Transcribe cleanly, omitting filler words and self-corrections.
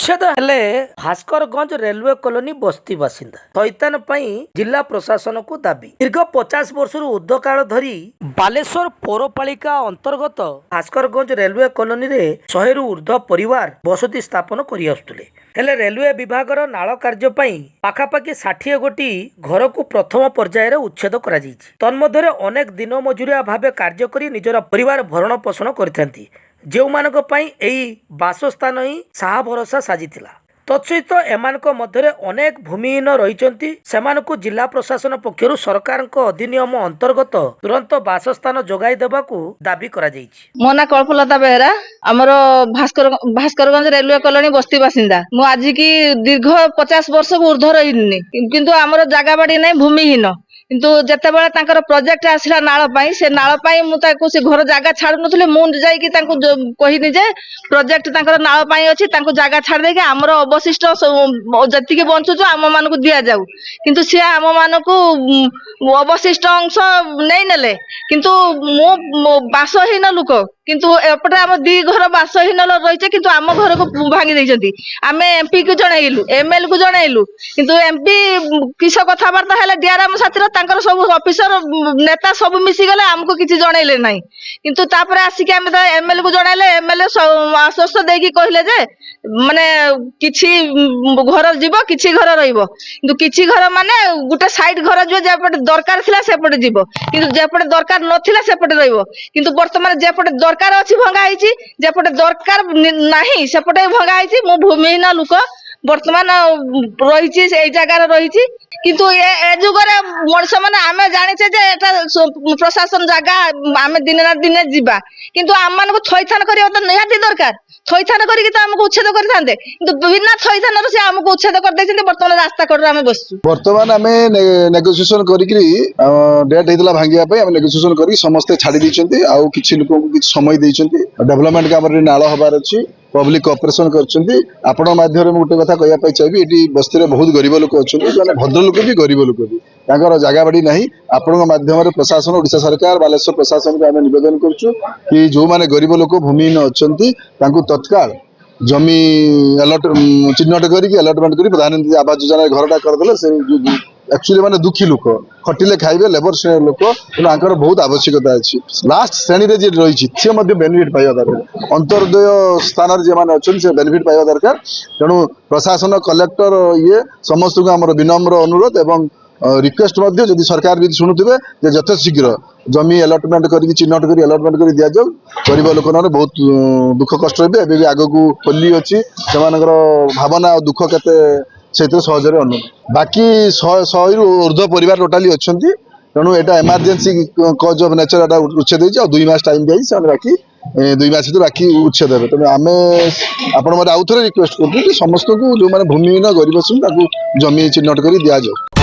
उच्छेद हेले भास्करगंज railway colony बस्ती बासिंदा थैतान जिला प्रशासन को दाबी। दीर्घ 50 वर्ष ऊर्ध्व काल धरी बालेश्वर पौरपालिका अंतर्गत भास्करगंज रेलवे कॉलोनी रे 100 रु ऊर्ध्व परिवार बसति स्थापन करि आसुतले। हेले रेलवे विभागर नाल कार्य पाखापाखि 60 गोटी घर को प्रथम पर्यायर उच्छेद करा जायछि। तन्मध्यरे अनेक दिन मजुरिया भावे कार्य करी निजर परिवार भरण पोषण करथांती। जो मानक पई एई बासस्थान ही साहा भरोसा साजिथिला। तत्सहित एमानक मध्यरे अनेक भूमिहीन रहिचंती। सेमानकु जिला प्रशासन पक्षरु सरकारक अधिनियम अंतर्गत तुरंत बासस्थान जोगाई देबाकू दाबी करा जायछि। मो ना कल्पलता बेहरा आमर भास्करगंज रेलवे कॉलोनी बस्ती बासिंदा। मु आज की दीर्घ 50 वर्ष ऊर्ध्व रहिनी किंतु आमर जागा बाड़ी नै भूमिहीन किंतु जेतेबेले तांकर प्रोजेक्ट आसिला नाळ पई से नाळ पई मु ताको से घर जागा छाडु नथले मु जाई की तांको कहिनी जे प्रोजेक्ट तांकर नाळ पई अछि तांको जागा छाड दे के हमर अवशिष्ट जति के बंचु जो आम मानको दिया जाऊ किंतु से आम मानको अवशिष्ट अंश नै नेले किंतु मु बासहीन लोक किंतु एपटे आम दी घर बासहीन रहिছে किंतु आम घर को भांगी दैछंती। आमे एमपी को जणाइलु एमएल को जणाइलु किंतु एमपी किस कथाबार्ता हेले डीआरएम साथीर तांकर सब ऑफिसर नेता सब मिसी गले हमको किछि जणाइले नाही किंतु तापरे आसी के हम एमएल को जणाइले एमएल आश्वस्त देकी कहले जे माने किछि घर जीवो किछि घर रहिबो किंतु किछि घर माने गुटे साइड घर जो जेपटे दरकार थिला सेपटे जीवो किंतु जेपटे दरकार नथिला सेपटे रहिबो किंतु वर्तमान जेपटे दरकार अछि भंगा आइछि जेपटे दरकार नाही सेपटे भंगा आइछि। मु भूमिहीन लोक वर्तमान रहिछि से जगह रहिछि किंतु ए जुगरे मनुष्य माने आमे जानिछे जे एटा प्रशासन जगह आमे दिन ना दिन जीवा किंतु आम मानको थैथान करियो त निहाती दरकार थैथान करिक त हमको उच्छेद करथांते किंतु बिना थैथान से हमको उच्छेद कर दैछन्ते। वर्तमान रास्ता कड़ आमे बसछु वर्तमान आमे नेगोशिएशन करिकरी डेट हेतला भांगिया पे आमे नेगोशिएशन करी समस्त छाडी दैछन्ते आ किछि लोक को किछि समय दैछन्ते डेवलपमेंट का हमर नाळ हबार अछि पब्लिक ऑपरेशन करछन्ती। आपण माध्यम में गोटे कथा कहया पई चाहिबी एटी बस्ती रे बहुत गरीब लोक अछन्ती माने भद्र लोक भी गरीब लोक भी तांकर जागा बाड़ी नाही। आपण माध्यम रे प्रशासन ओडिशा सरकार बालेश्वर प्रशासन को आमे निवेदन करछु कि जो माने गरीब लोक भूमिहीन अछन्ती तांको तत्काल जमी अलॉट चिन्हट करी अलॉटमेंट करी प्रधानमंत्री आवास योजना घरटा कर देले से एक्चुअली माने दुखी लोक खटिले खाइबे लेबर श्रेणी लोक आंकर बहुत आवश्यकता अछि। लास्ट श्रेणी रे जे रहिछि से मध्ये बेनिफिट पाइबा दरकार अंतर्दय स्थान रे जे माने अछन से बेनिफिट पाइबा दरकार। तेणु प्रशासन कलेक्टर ये समस्त को हमर विनम्र अनुरोध एवं रिक्वेस्ट मध्ये जदि सरकार भी शुणुथिबे जे जथे शीघ्र जमी अलॉटमेंट करी चिन्हट करी अलॉटमेंट करी दिया जाऊ। गरीब लोक माने बहुत दुख कष्ट हेबे एबे भी आगो को खोली अछि सेमानकर भावना दुख केते सेते सहजरे अनुरोध। बाकी 100 रु ऊर्ध्व परिवार टोटाली अछंती तेणु एटा इमरजेंसी कॉज ऑफ नेचर एटा उच्छेद होइछ आ 2 मास टाइम देई से बाकी 2 मास तो बाकी उच्छेद हेबे। तेणु आमे आपण मते आउथरे रिक्वेस्ट करथि कि समस्त को जो माने भूमिहीन गरीब अछन ताकू जमी चिन्हट करी दिया जाऊ।